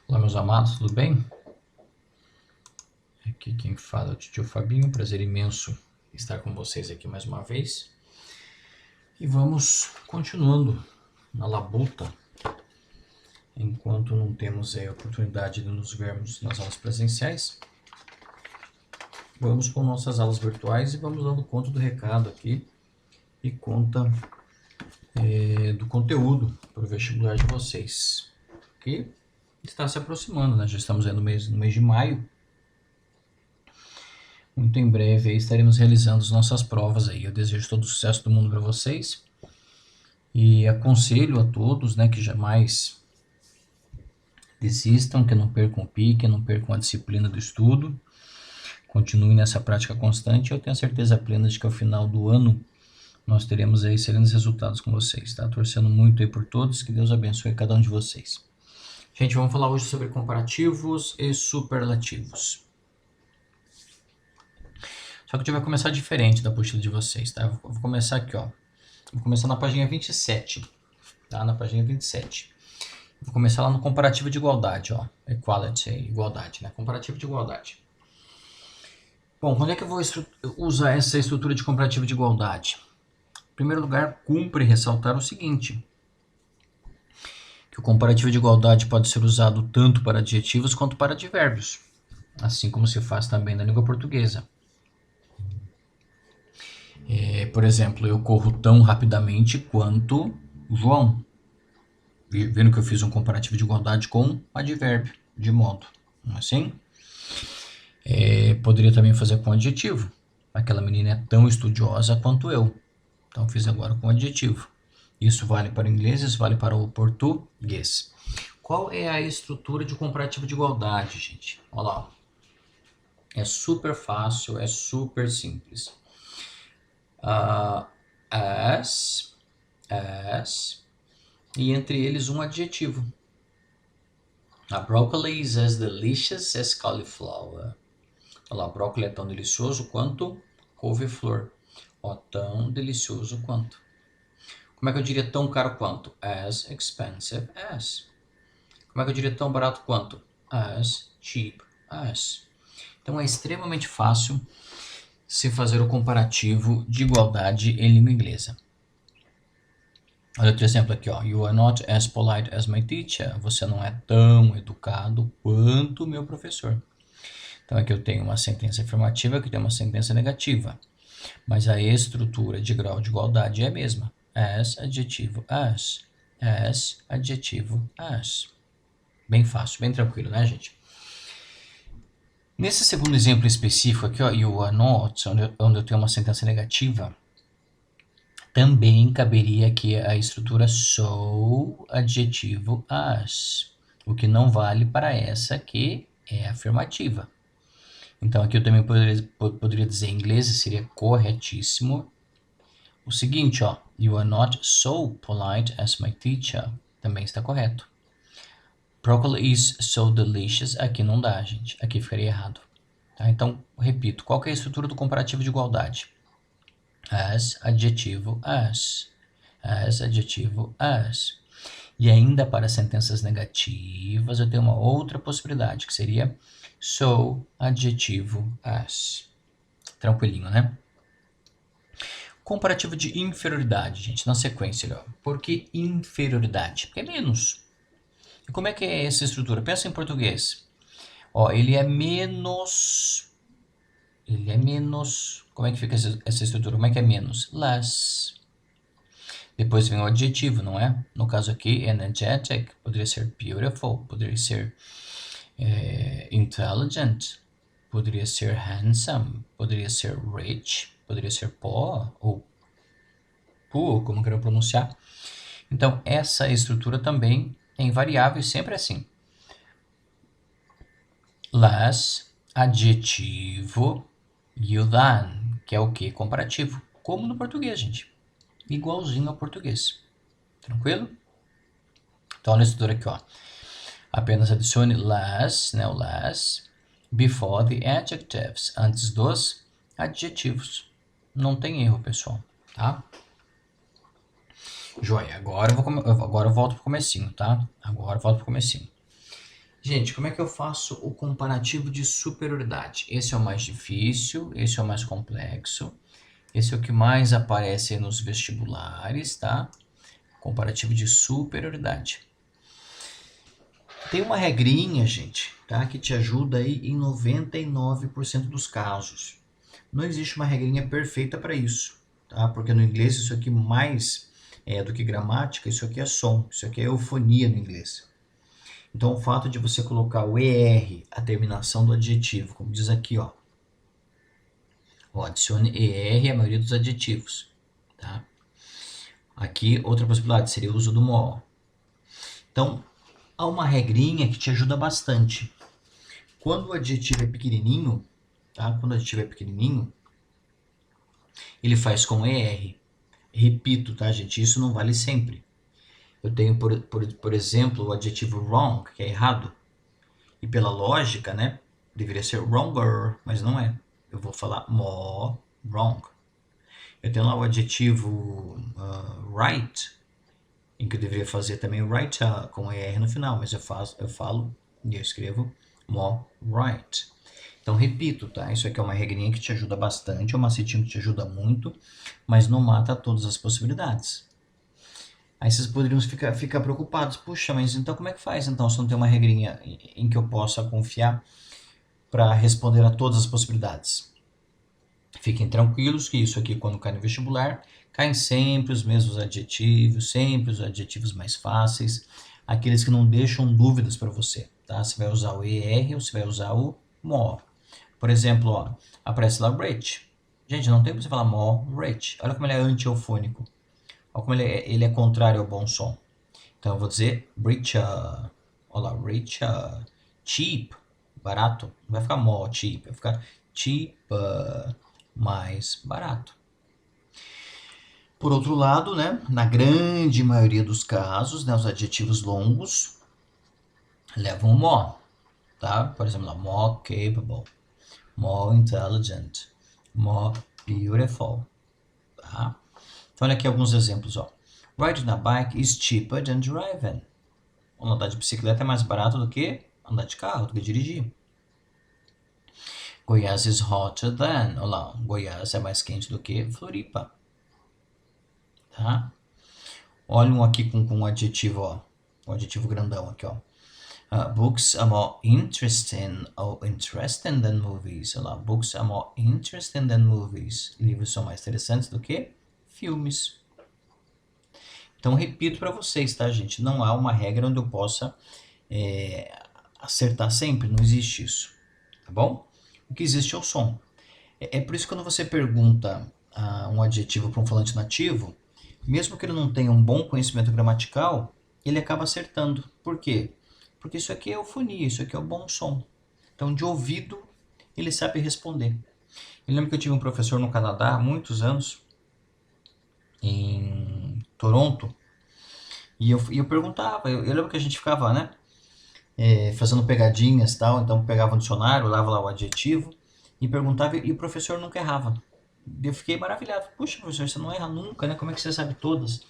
Olá, meus amados, tudo bem? Aqui quem fala é o tio Fabinho, prazer imenso estar com vocês aqui mais uma vez. E vamos continuando na labuta, enquanto não temos a oportunidade de nos vermos nas aulas presenciais. Vamos com nossas aulas virtuais e vamos dando conta do recado aqui e conta do conteúdo para o vestibular de vocês, que está se aproximando, né? Já estamos aí no mês de maio. Muito em breve aí estaremos realizando as nossas provas aí. Eu desejo todo o sucesso do mundo para vocês e aconselho a todos, né, que jamais desistam, que não percam o pique, não percam a disciplina do estudo, continuem nessa prática constante. Eu tenho certeza plena de que ao final do ano nós teremos aí excelentes resultados com vocês, tá? Torcendo muito aí por todos, que Deus abençoe cada um de vocês. Gente, vamos falar hoje sobre comparativos e superlativos. Só que a gente vai começar diferente da apostila de vocês, tá? Eu vou começar aqui, ó. Vou começar na página 27, tá? Na página 27. Vou começar lá no comparativo de igualdade, ó. Equality, igualdade, né? Comparativo de igualdade. Bom, quando é que eu vou usar essa estrutura de comparativo de igualdade? Em primeiro lugar, cumpre ressaltar o seguinte, que o comparativo de igualdade pode ser usado tanto para adjetivos quanto para advérbios, assim como se faz também na língua portuguesa. Por exemplo, eu corro tão rapidamente quanto João. Vendo que eu fiz um comparativo de igualdade com advérbio, de modo, assim. Poderia também fazer com adjetivo. Aquela menina é tão estudiosa quanto eu. Então fiz agora com adjetivo. Isso vale para o inglês, isso vale para o português. Qual é a estrutura de comparativo de igualdade, gente? Olha lá. É super fácil, é super simples. As, e entre eles um adjetivo. A broccoli is as delicious as cauliflower. Olha lá, brócolis é tão delicioso quanto couve-flor. Ó, tão delicioso quanto. Como é que eu diria tão caro quanto? As expensive as. Como é que eu diria tão barato quanto? As cheap as. Então é extremamente fácil se fazer o comparativo de igualdade em língua inglesa. Olha outro exemplo aqui, ó. You are not as polite as my teacher. Você não é tão educado quanto o meu professor. Então aqui eu tenho uma sentença afirmativa, aqui tem uma sentença negativa. Mas a estrutura de grau de igualdade é a mesma. As, adjetivo, as. As, adjetivo, as. Bem fácil, bem tranquilo, né, gente? Nesse segundo exemplo específico aqui, ó, you are not, onde eu tenho uma sentença negativa, também caberia aqui a estrutura so, adjetivo, as. O que não vale para essa que é afirmativa. Então aqui eu também poderia dizer em inglês, seria corretíssimo. O seguinte, ó, you are not so polite as my teacher. Também está correto. Broccoli is so delicious. Aqui não dá, gente. Aqui ficaria errado. Tá? Então, repito, qual que é a estrutura do comparativo de igualdade? As, adjetivo, as. As, adjetivo, as. E ainda para sentenças negativas, eu tenho uma outra possibilidade, que seria so, adjetivo, as. Tranquilinho, né? Comparativo de inferioridade, gente, na sequência. Ó. Por que inferioridade? Porque é menos. E como é que é essa estrutura? Pensa em português. Ó, ele é menos... Ele é menos... Como é que fica essa estrutura? Como é que é menos? Less. Depois vem o adjetivo, não é? No caso aqui, energetic. Poderia ser beautiful. Poderia ser intelligent. Poderia ser handsome. Poderia ser rich. Poderia ser poor. Ou poor, como queiram pronunciar. Então, essa estrutura também é invariável e sempre assim. Less, adjetivo, you than, que é o que? Comparativo. Como no português, gente. Igualzinho ao português. Tranquilo? Então, na estrutura aqui, ó. Apenas adicione less, né, o less, before the adjectives, antes dos adjetivos. Não tem erro, pessoal, tá? Joia, agora eu volto pro comecinho, tá? Agora eu volto pro comecinho. Gente, como é que eu faço o comparativo de superioridade? Esse é o mais difícil, esse é o mais complexo, esse é o que mais aparece nos vestibulares, tá? Comparativo de superioridade. Tem uma regrinha, gente, tá? Que te ajuda aí em 99% dos casos. Não existe uma regrinha perfeita para isso, tá? Porque no inglês isso aqui mais do que gramática, isso aqui é som, isso aqui é eufonia no inglês. Então o fato de você colocar o ER, a terminação do adjetivo, como diz aqui, ó, adicione ER à maioria dos adjetivos, tá? Aqui outra possibilidade seria o uso do more. Então há uma regrinha que te ajuda bastante. Quando o adjetivo é pequenininho, tá? Quando o adjetivo é pequenininho, ele faz com ER. Repito, tá, gente? Isso não vale sempre. Eu tenho, por exemplo, o adjetivo wrong, que é errado. E pela lógica, né? Deveria ser wronger, mas não é. Eu vou falar more wrong. Eu tenho lá o adjetivo right, em que eu deveria fazer também right com ER no final, mas eu falo e eu escrevo more right. Então, repito, tá? Isso aqui é uma regrinha que te ajuda bastante, é um macetinho que te ajuda muito, mas não mata todas as possibilidades. Aí vocês poderiam ficar preocupados. Puxa, mas então como é que faz então se não tem uma regrinha em que eu possa confiar para responder a todas as possibilidades? Fiquem tranquilos que isso aqui, quando cai no vestibular, caem sempre os mesmos adjetivos, sempre os adjetivos mais fáceis, aqueles que não deixam dúvidas para você, tá? Você vai usar o ER ou você vai usar o more. Por exemplo, ó, aparece lá rich. Gente, não tem pra você falar more rich. Olha como ele é anti-eufônico. Olha como ele é contrário ao bom som. Então eu vou dizer richer. Olha lá, richer. Cheap, barato. Não vai ficar more cheap, vai ficar cheaper, mais barato. Por outro lado, né, na grande maioria dos casos, né, os adjetivos longos levam more, tá? Por exemplo, lá, more capable, more intelligent, more beautiful, tá? Então, olha aqui alguns exemplos, ó. Riding a bike is cheaper than driving. Andar de bicicleta é mais barato do que andar de carro, do que dirigir. Goiás is hotter than. Olha lá, Goiás é mais quente do que Floripa. Tá? Olha um aqui com um adjetivo, ó. Um adjetivo grandão aqui, ó. Books are more interesting than movies. Olha lá, books are more interesting than movies. Livros são mais interessantes do que filmes. Então, repito para vocês, tá, gente? Não há uma regra onde eu possa acertar sempre. Não existe isso, tá bom? O que existe é o som. É por isso que quando você pergunta um adjetivo para um falante nativo, mesmo que ele não tenha um bom conhecimento gramatical, ele acaba acertando. Por quê? Porque isso aqui é eufonia, isso aqui é o bom som. Então, de ouvido, ele sabe responder. Eu lembro que eu tive um professor no Canadá há muitos anos, em Toronto, e eu perguntava, eu lembro que a gente ficava, né, fazendo pegadinhas e tal, então pegava um dicionário, olhava lá o adjetivo, e perguntava, e o professor nunca errava. Eu fiquei maravilhado. Puxa, professor, você não erra nunca, né? Como é que você sabe todas?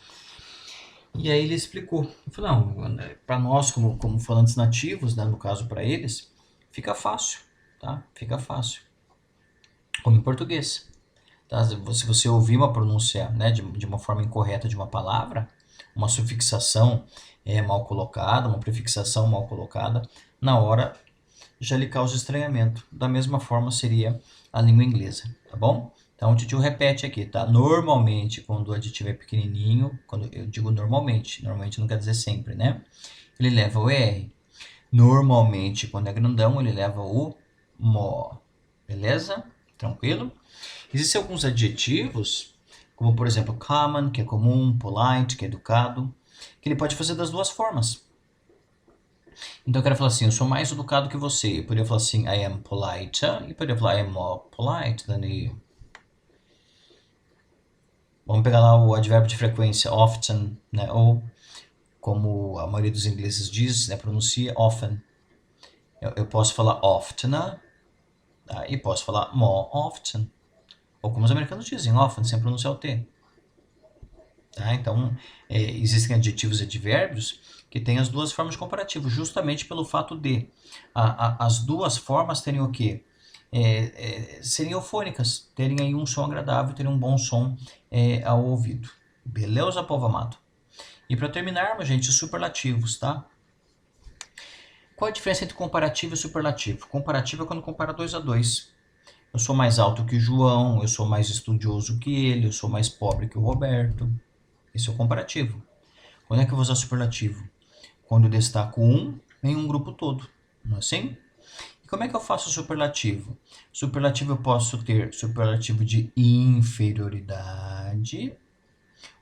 E aí ele explicou. Eu falei, não, para nós como falantes nativos, né, no caso para eles, fica fácil, tá? Fica fácil. Como em português. Tá? Se você ouvir uma pronúncia, né, de uma forma incorreta de uma palavra, uma sufixação mal colocada, uma prefixação mal colocada, na hora já lhe causa estranhamento. Da mesma forma seria a língua inglesa, tá bom? Então o tio repete aqui, tá? Normalmente, quando o adjetivo é pequenininho, quando eu digo normalmente não quer dizer sempre, né? Ele leva o ER. Normalmente, quando é grandão, ele leva o more. Beleza? Tranquilo? Existem alguns adjetivos, como por exemplo common, que é comum, polite, que é educado, que ele pode fazer das duas formas. Então eu quero falar assim, eu sou mais educado que você. Eu poderia falar assim, I am politer, e poderia falar I am more polite than you. Vamos pegar lá o advérbio de frequência, often, né? Ou, como a maioria dos ingleses diz, né? Pronuncia often. Eu posso falar oftener, tá? E posso falar more often. Ou como os americanos dizem, often, sem pronunciar o T. Tá? Então, existem adjetivos e advérbios que têm as duas formas comparativas, justamente pelo fato de as duas formas terem o quê? Serem eufônicas, terem aí um som agradável, terem um bom som ao ouvido. Beleza, povo amado? E para terminarmos, gente, superlativos, tá? Qual a diferença entre comparativo e superlativo? Comparativo é quando compara 2 a 2. Eu sou mais alto que o João, eu sou mais estudioso que ele, eu sou mais pobre que o Roberto. Esse é o comparativo. Quando é que eu vou usar superlativo? Quando eu destaco um em um grupo todo, não é assim? E como é que eu faço o superlativo? Superlativo eu posso ter superlativo de inferioridade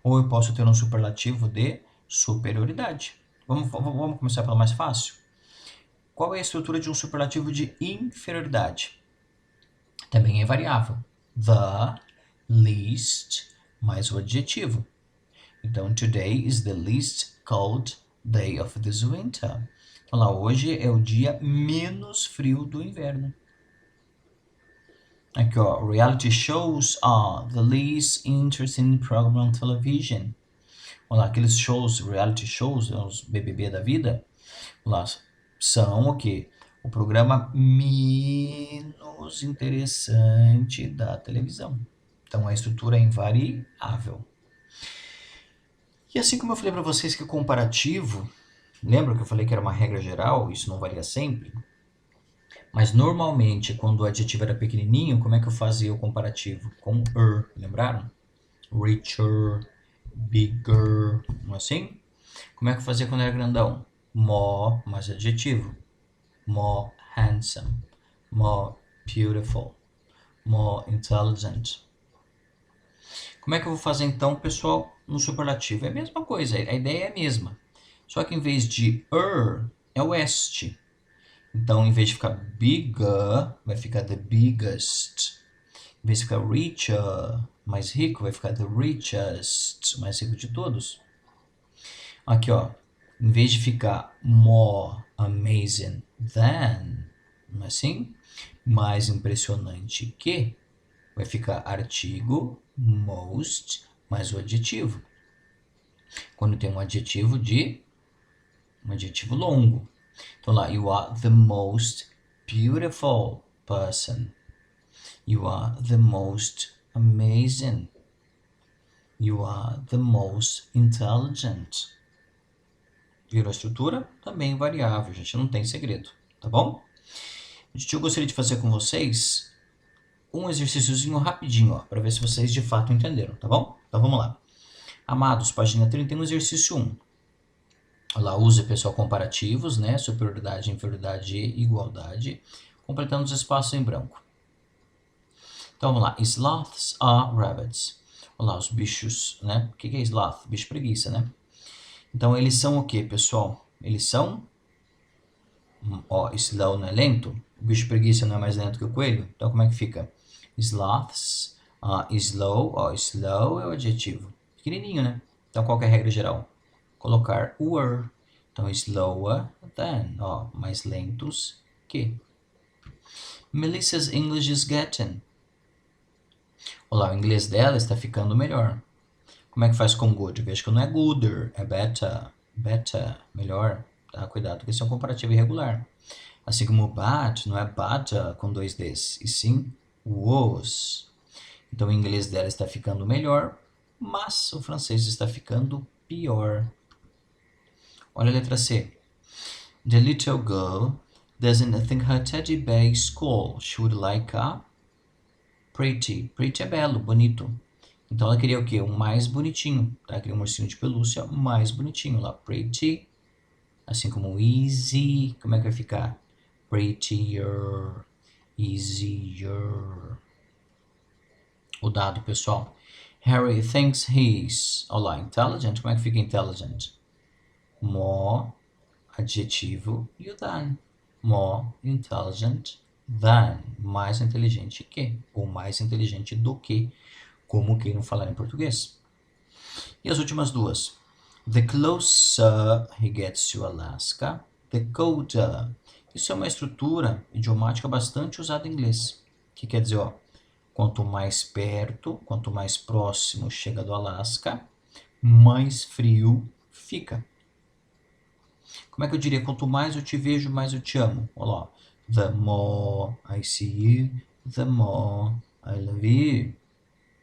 ou eu posso ter um superlativo de superioridade. Vamos começar pelo mais fácil? Qual é a estrutura de um superlativo de inferioridade? Também é variável. The least mais o adjetivo. Então, today is the least cold day of this winter. Então, lá, hoje é o dia menos frio do inverno. Aqui, ó, reality shows are the least interesting program on television. Olha lá, aqueles shows, reality shows, os BBB da vida, lá, são o quê? O programa menos interessante da televisão. Então, a estrutura é invariável. E assim como eu falei para vocês que o comparativo, lembra que eu falei que era uma regra geral, isso não varia sempre? Mas normalmente, quando o adjetivo era pequenininho, como é que eu fazia o comparativo? Com lembraram? Richer, bigger, não é assim? Como é que eu fazia quando era grandão? More, mais adjetivo. More handsome, more beautiful, more intelligent. Como é que eu vou fazer então, pessoal, no superlativo? É a mesma coisa, a ideia é a mesma. Só que em vez de é oeste. Então, em vez de ficar bigger, vai ficar the biggest. Em vez de ficar richer, mais rico, vai ficar the richest, mais rico de todos. Aqui, ó. Em vez de ficar more amazing than, não é assim? Mais impressionante que, vai ficar artigo most mais o adjetivo. Quando tem um adjetivo longo. Então lá, you are the most beautiful person. You are the most amazing. You are the most intelligent. Viram a estrutura? Também variável, gente, não tem segredo, tá bom? Gente, eu gostaria de fazer com vocês um exercíciozinho rapidinho, ó, para ver se vocês de fato entenderam, tá bom? Então vamos lá. Amados, página 31, exercício 1. Lá usa, pessoal, comparativos, né? Superioridade, inferioridade e igualdade, completando os espaços em branco. Então vamos lá. Sloths are rabbits. Olha lá, os bichos, né? O que é sloth? Bicho preguiça, né? Então eles são o que, pessoal? Eles são, ó, slow não é lento? O bicho preguiça não é mais lento que o coelho? Então como é que fica? Sloths, slow, ó, slow é o adjetivo. Pequenininho, né? Então qual que é a regra geral? Colocar were. Então slower than, ó, mais lentos que. Melissa's English is getting. Olha lá, o inglês dela está ficando melhor. Como é que faz com good? Veja que não é gooder, é better. Better, melhor. Tá? Cuidado, que isso é um comparativo irregular. Assim como bad, não é better com 2 Ds, e sim was. Então o inglês dela está ficando melhor, mas o francês está ficando pior. Olha a letra C. The little girl doesn't think her teddy bear is cool. She would like a pretty. Pretty é belo, bonito. Então ela queria o quê? Um mais bonitinho. Tá? Queria um ursinho de pelúcia mais bonitinho lá. Pretty. Assim como easy. Como é que vai ficar? Prettier. Easier. O dado, pessoal. Harry thinks he's. Olha lá, intelligent. Como é que fica intelligent? More. Adjetivo e o than. More intelligent than. Mais inteligente que. Ou mais inteligente do que. Como quem não falar em português. E as últimas duas. The closer he gets to Alaska, the colder. Isso é uma estrutura idiomática bastante usada em inglês. Que quer dizer, ó, quanto mais perto, quanto mais próximo chega do Alasca, mais frio fica. Como é que eu diria? Quanto mais eu te vejo, mais eu te amo. Olha lá. The more I see you, the more I love you.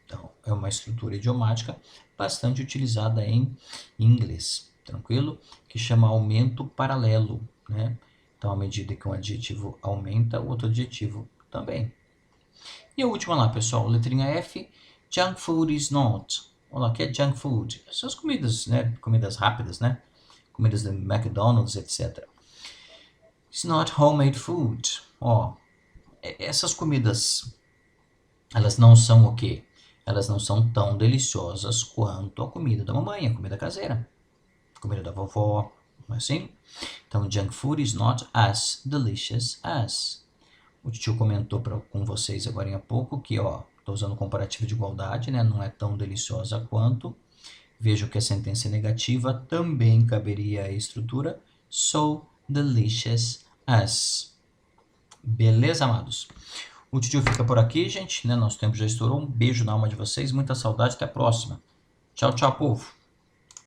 Então, é uma estrutura idiomática bastante utilizada em inglês, tranquilo? Que chama aumento paralelo, né? Então, à medida que um adjetivo aumenta, o outro adjetivo também. E a última lá, pessoal, letrinha F, junk food is not. Olha lá, o que é junk food? São as comidas, né? Comidas rápidas, né? Comidas do McDonald's, etc. It's not homemade food. Ó, essas comidas, elas não são o quê? Elas não são tão deliciosas quanto a comida da mamãe, a comida caseira, a comida da vovó, não é assim? Então, junk food is not as delicious as. O tio comentou com vocês agora há pouco que, ó, estou usando o comparativo de igualdade, né? Não é tão deliciosa quanto. Vejo que a sentença é negativa, também caberia a estrutura so delicious as. Beleza, amados? O tio fica por aqui, gente, né? Nosso tempo já estourou. Um beijo na alma de vocês, muita saudade, até a próxima. Tchau, tchau, povo.